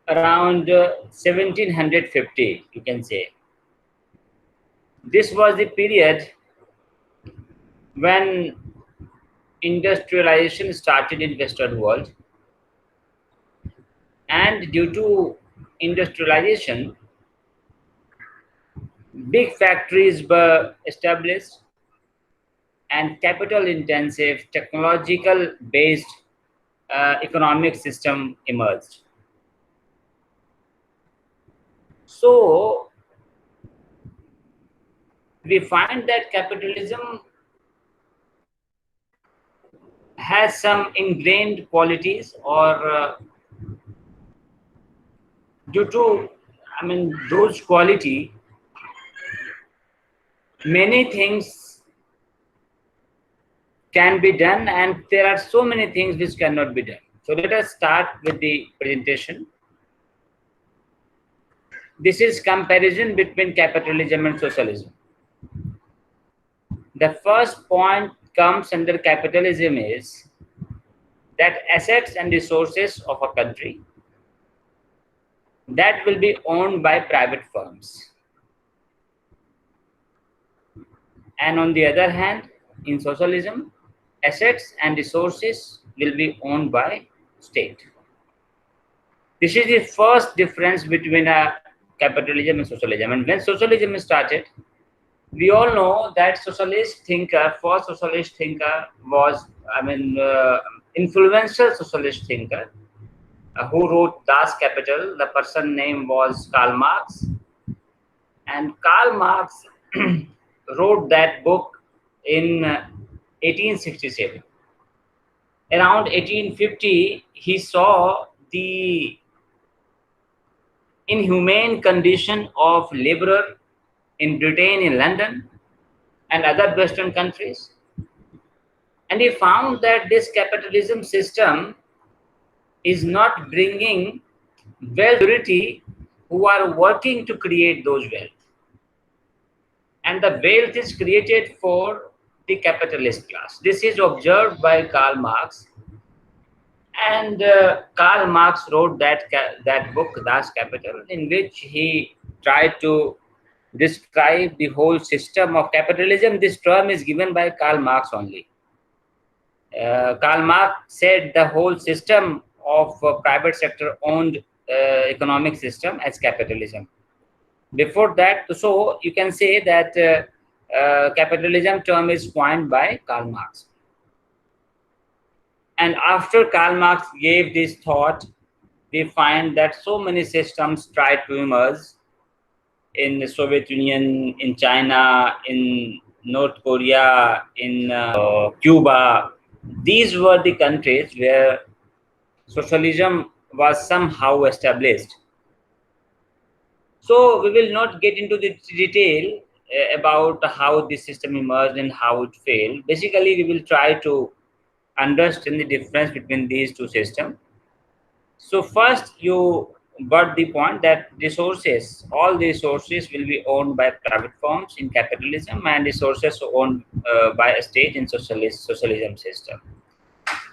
around 1750, you can say. This was the period when industrialization started in Western world, and due to industrialization, big factories were established and capital intensive technological based economic system emerged. So we find that capitalism has some ingrained qualities, or due to, those quality, many things can be done, and there are so many things which cannot be done. So let us start with the presentation. This is comparison between capitalism and socialism. The first point comes under capitalism is that assets and resources of a country that will be owned by private firms. And on the other hand, in socialism, assets and resources will be owned by state. This is the first difference between capitalism and socialism. And when socialism started, we all know that first socialist thinker was, influential socialist thinker who wrote Das Kapital. The person name was Karl Marx. And Karl Marx wrote that book in 1867. Around 1850, he saw the inhumane condition of laborer in Britain, in London, and other Western countries. And he found that this capitalism system is not bringing wealth who are working to create those wealth. And the wealth is created for the capitalist class. This is observed by Karl Marx. And Karl Marx wrote that book, Das Kapital, in which he tried to describe the whole system of capitalism. This term is given by Karl Marx only. Karl Marx said the whole system of private sector owned economic system as capitalism. Before that, so you can say that capitalism term is coined by Karl Marx. And after Karl Marx gave this thought, we find that so many systems tried to emerge in the Soviet Union, in China, in North Korea, in Cuba. These were the countries where socialism was somehow established. So we will not get into the detail about how this system emerged and how it failed. Basically, we will try to understand the difference between these two systems. So first, you got the point that resources, all the resources will be owned by private firms in capitalism, and resources owned by a state in socialism system.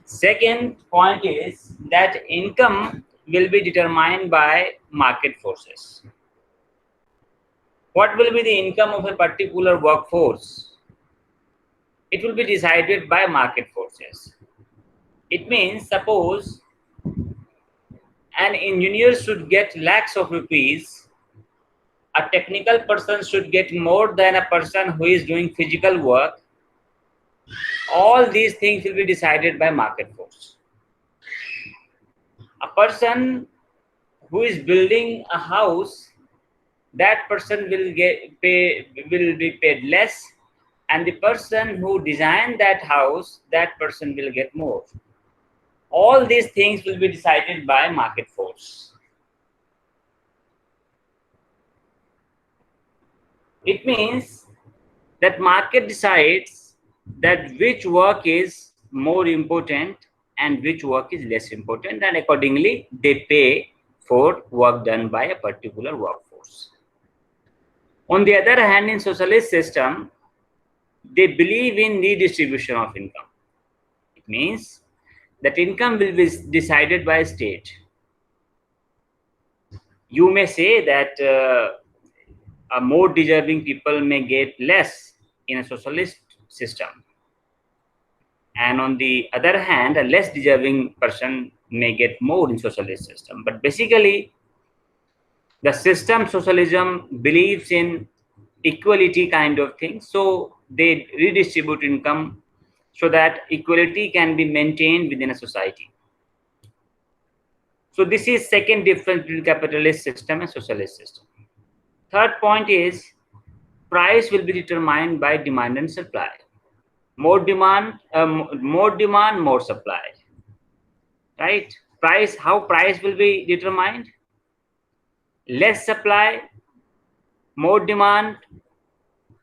Second point is that income will be determined by market forces. What will be the income of a particular workforce? It will be decided by market forces. It means, suppose an engineer should get lakhs of rupees, a technical person should get more than a person who is doing physical work. All these things will be decided by market force. A person who is building a house, that person will be paid less, and the person who designed that house, that person will get more. All these things will be decided by market force. It means that market decides that which work is more important and which work is less important, and accordingly they pay for work done by a particular workforce. On the other hand, in socialist system, they believe in redistribution of income. It means that income will be decided by state. you may say that more deserving people may get less in a socialist system, and on the other hand, a less deserving person may get more in socialist system. But basically, the system socialism believes in equality kind of thing, so they redistribute income so that equality can be maintained within a society. So this is second difference between capitalist system and socialist system. Third point is price will be determined by demand and supply. More demand, more supply. Right? Price, how price will be determined? Less supply, more demand,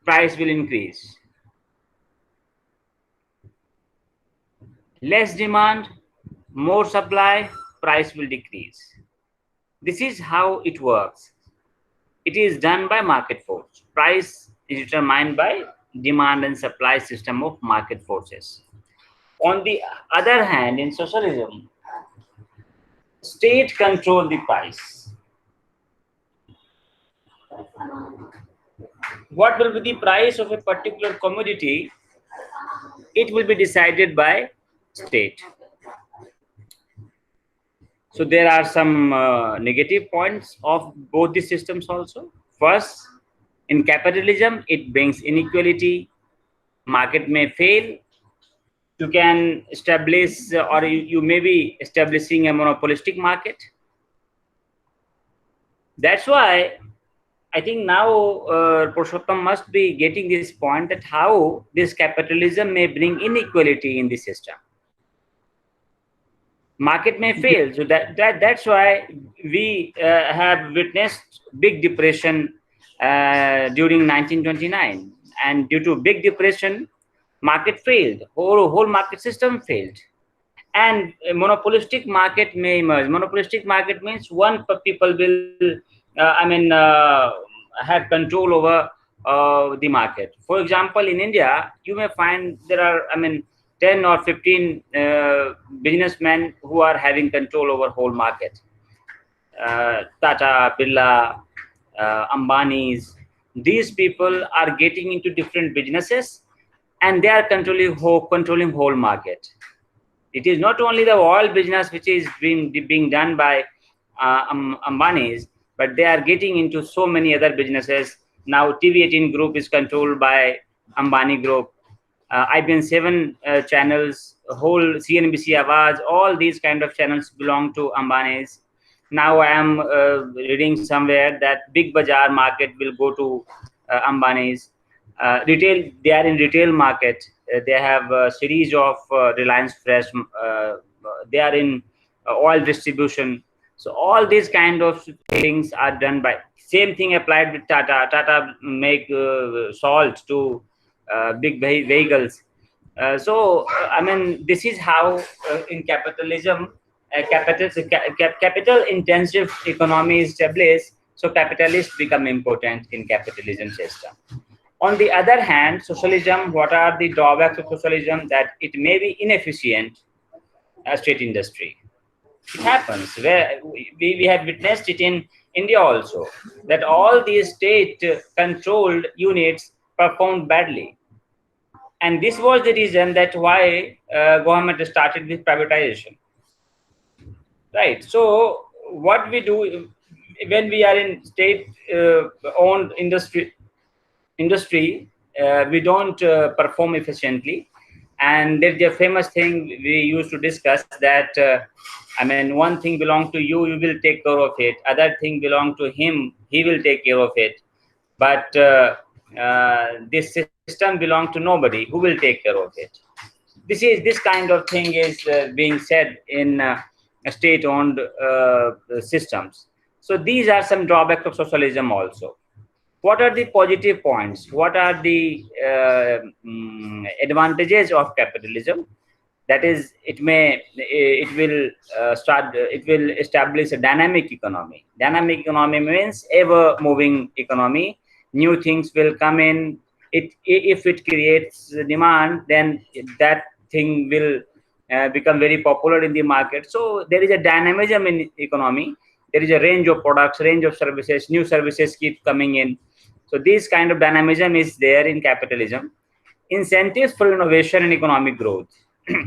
price will increase. Less demand, more supply, price will decrease. This is how it works. It is done by market force. Price is determined by demand and supply system of market forces. On the other hand, in socialism, state control the price. What will be the price of a particular commodity? It will be decided by state. So there are some negative points of both the systems also. First, in capitalism, it brings inequality. Market may fail. You can establish, or you may be establishing a monopolistic market. That's why I think now Purushottam must be getting this point, that how this capitalism may bring inequality in the system. Market may fail, so that's why we have witnessed big depression during 1929, and due to big depression, market failed, whole market system failed, and a monopolistic market may emerge. Monopolistic market means one people will, have control over the market. For example, in India, you may find there are, 10 or 15 businessmen who are having control over whole market. Tata, Birla, Ambani's. These people are getting into different businesses, and they are controlling whole market. It is not only the oil business which is being done by Ambani's, but they are getting into so many other businesses. Now TV18 group is controlled by Ambani group. IBN 7 channels, whole CNBC Awaz, all these kind of channels belong to Ambani's. Now I am reading somewhere that Big Bazaar market will go to Ambani's. Retail, they are in retail market. They have a series of Reliance Fresh. They are in oil distribution. So all these kind of things are done by. Same thing applied with Tata. Tata make salt to big vehicles. This is how in capitalism, capital intensive economy is established. So capitalists become important in capitalism system. On the other hand, socialism, what are the drawbacks of socialism? That it may be inefficient state industry. It happens where we have witnessed it in India also, that all these state controlled units performed badly. And this was the reason that why government started with privatization. Right. So what we do when we are in state owned industry, we don't perform efficiently. And there's a famous thing we used to discuss that, one thing belong to you, you will take care of it. Other thing belong to him, he will take care of it. But this system belong to nobody, who will take care of it? This kind of thing is being said in state-owned systems. So these are some drawbacks of socialism also. What are the positive points? What are the advantages of capitalism? That is, it will establish a dynamic economy. Dynamic economy means ever-moving economy. New things will come in. If it creates demand, then that thing will become very popular in the market. So there is a dynamism in economy. there is a range of products, range of services, new services keep coming in. So this kind of dynamism is there in capitalism. Incentives for innovation and economic growth.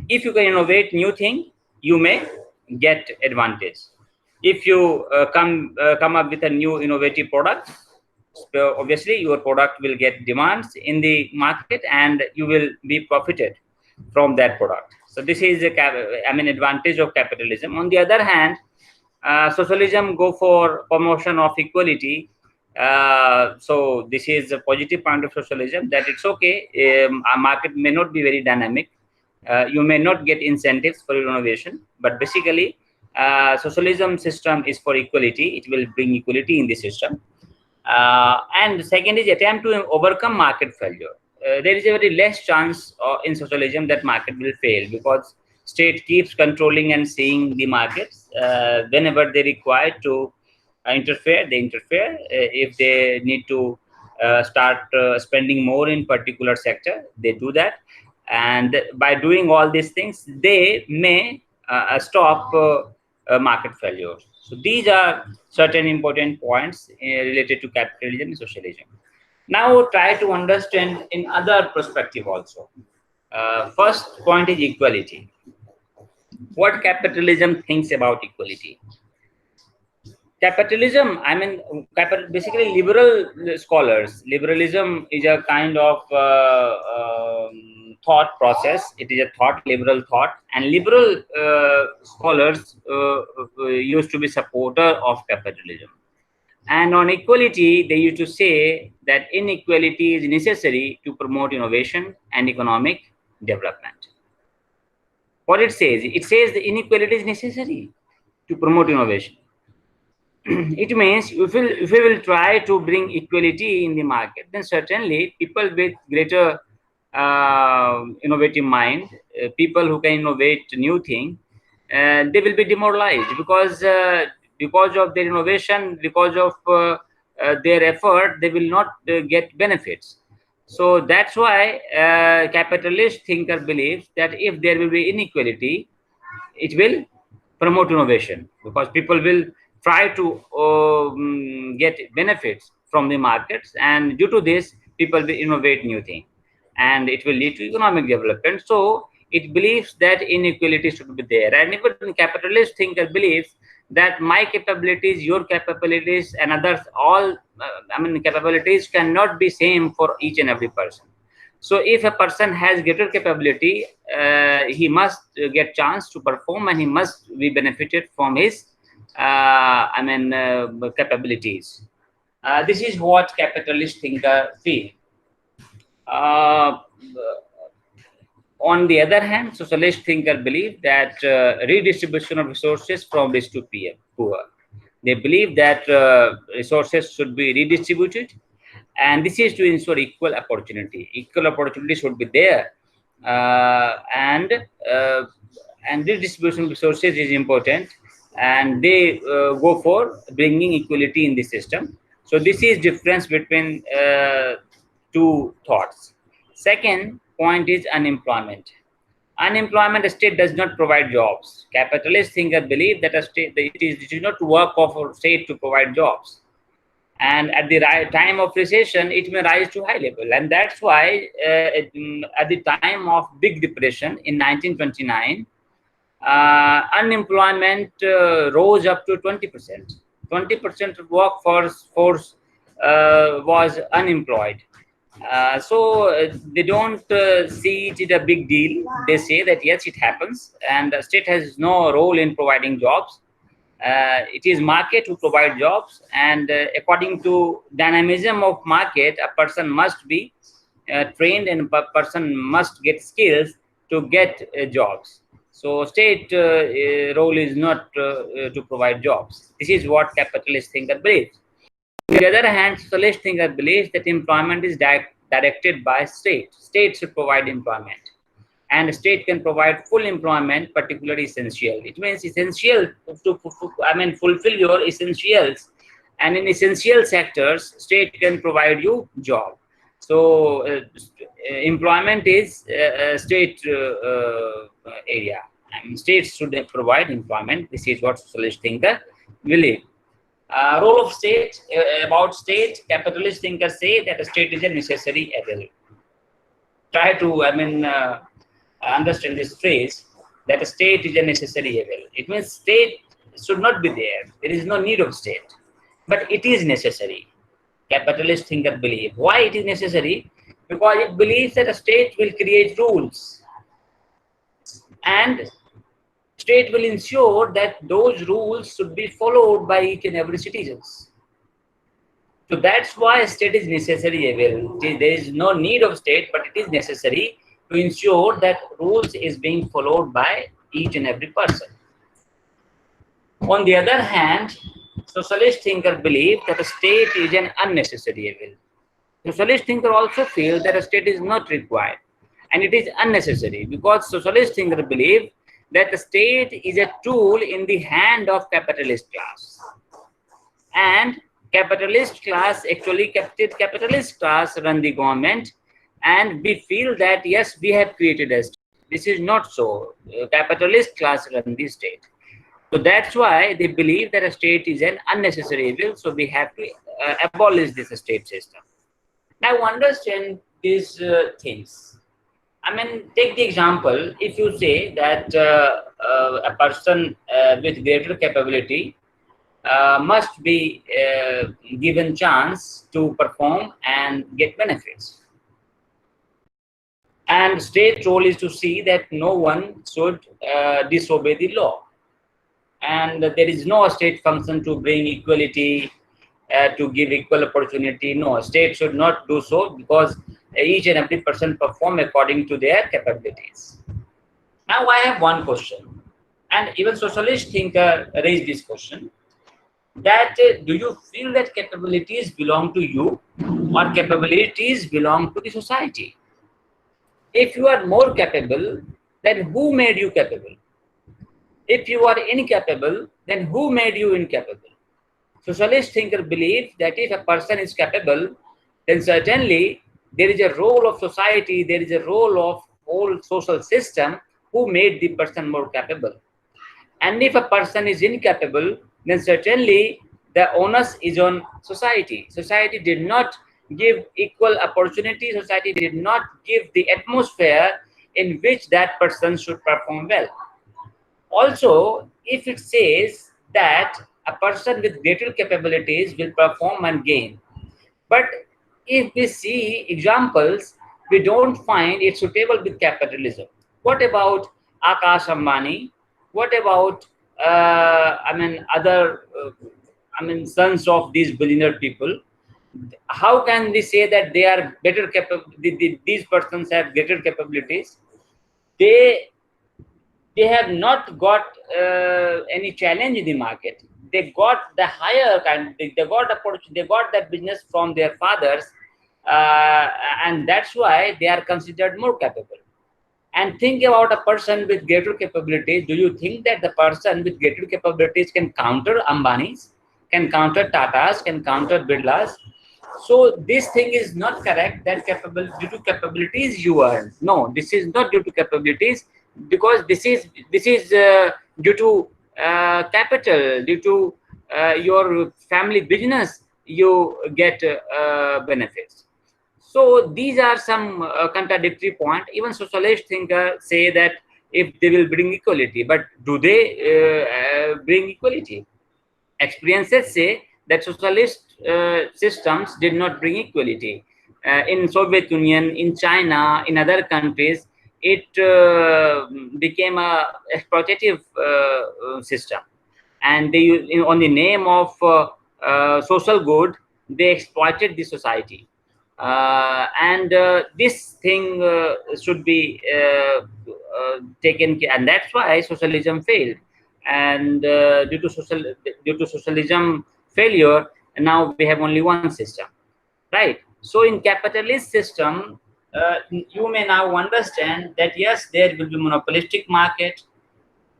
If you can innovate new thing, you may get advantage. If you come up with a new innovative product, so obviously your product will get demands in the market and you will be profited from that product. So this is advantage of capitalism. On the other hand, socialism go for promotion of equality. So this is a positive point of socialism, that it's okay. Our market may not be very dynamic. You may not get incentives for innovation, but basically, socialism system is for equality. It will bring equality in the system. And second is attempt to overcome market failure. There is a very less chance in socialism that market will fail, because state keeps controlling and seeing the markets. Whenever they require to interfere, they interfere. If they need to start spending more in particular sector, they do that. And by doing all these things, they may stop market failure. So these are certain important points related to capitalism and socialism. Now try to understand in other perspective also. First point is equality. What capitalism thinks about equality? Capitalism, basically liberal scholars, liberalism is a kind of thought process. It is a thought, liberal thought, and liberal scholars used to be supporter of capitalism. And on equality, they used to say that inequality is necessary to promote innovation and economic development. What it says the inequality is necessary to promote innovation. It means if we will try to bring equality in the market, then certainly people with greater innovative mind, people who can innovate new thing, they will be demoralized, because of their innovation, because of their effort, they will not get benefits. So that's why capitalist thinker believes that if there will be inequality, it will promote innovation, because people will try to get benefits from the markets, and due to this, people will innovate new things, and it will lead to economic development. So it believes that inequality should be there, and even capitalist thinker believes that my capabilities, your capabilities, and others, all capabilities cannot be same for each and every person. So if a person has greater capability, he must get chance to perform, and he must be benefited from his capabilities. This is what capitalist thinker feel. On the other hand, socialist thinker believe that redistribution of resources from rich to poor. They believe that resources should be redistributed, and this is to ensure equal opportunity. Equal opportunity should be there, and redistribution of resources is important, and they go for bringing equality in the system. So this is difference between two thoughts. Second point is unemployment. Unemployment, a state does not provide jobs. Capitalist thinker believe that it is not work of a state to provide jobs. And at the right time of recession, it may rise to high level. And that's why at the time of Big Depression in 1929, unemployment rose up to 20%. 20% of workforce was unemployed. So they don't see it a big deal. They say that yes, it happens, and the state has no role in providing jobs. It is market who provide jobs, and according to dynamism of market, a person must be trained, and a person must get skills to get jobs. So state role is not to provide jobs. This is what capitalist thinker believes. On the other hand, socialist thinker believes that employment is directed by state. State should provide employment, and the state can provide full employment, particularly essential. It means essential to fulfill your essentials, and in essential sectors, state can provide you job. So employment is state area. States should provide employment. This is what socialist thinker believe. Role of state, about state, capitalist thinkers say that a state is a necessary evil. Try to, understand this phrase, that a state is a necessary evil. It means state should not be there. There is no need of state, but it is necessary. Capitalist thinkers believe. Why it is necessary? Because it believes that a state will create rules, and state will ensure that those rules should be followed by each and every citizens. So that's why state is necessary evil. There is no need of state, but it is necessary to ensure that rules is being followed by each and every person. On the other hand, socialist thinkers believe that a state is an unnecessary evil. Socialist thinkers also feel that a state is not required and it is unnecessary, because socialist thinkers believe that the state is a tool in the hand of capitalist class. And capitalist class, actually capitalist class run the government, and we feel that yes, we have created a state. This is not so. Capitalist class run the state. So that's why they believe that a state is an unnecessary evil, so we have to abolish this state system. Now understand these things. I mean, take the example, if you say that a person with greater capability must be given chance to perform and get benefits. And state role is to see that no one should disobey the law. And there is no state function to bring equality, to give equal opportunity. No, state should not do so, because each and every person perform according to their capabilities. Now I have one question, and even socialist thinker raised this question, that do you feel that capabilities belong to you, or capabilities belong to the society? If you are more capable, then who made you capable? If you are incapable, then who made you incapable? Socialist thinkers believe that if a person is capable, then certainly there is a role of society, there is a role of whole social system who made the person more capable. And if a person is incapable, then certainly the onus is on society. Society did not give equal opportunity, society did not give the atmosphere in which that person should perform well. Also, if it says that a person with greater capabilities will perform and gain, but if we see examples, we don't find it suitable with capitalism. What about Akash Ambani? What about sons of these billionaire people? How can we say that they are better capable? These persons have greater capabilities. They have not got any challenge in the market. They got the higher kind. They got opportunity. They got that business from their fathers, and that's why they are considered more capable. And think about a person with greater capabilities. Do you think that the person with greater capabilities can counter Ambani's, can counter Tata's, can counter Birla's? So this thing is not correct, that due to capabilities you earn. No, this is not due to capabilities, because this is due to capital, due to your family business, you get benefits. So these are some contradictory points. Even socialist thinkers say that if they will bring equality, but do they bring equality? Experiences say that socialist systems did not bring equality. In Soviet Union, in China, in other countries, it became a exploitative system, and they, on the name of social good, they exploited the society. And this thing should be taken care, and that's why socialism failed. And due to socialism failure, now we have only one system, right? So in capitalist system, you may now understand that yes, there will be monopolistic market.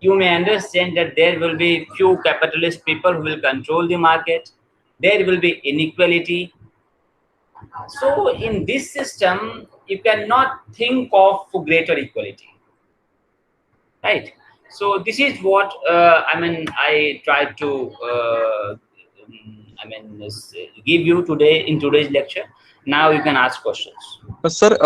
You may understand that there will be few capitalist people who will control the market. There will be inequality. So in this system, you cannot think of greater equality, right? So this is what I try to give you today in today's lecture. Now you can ask questions. Sir,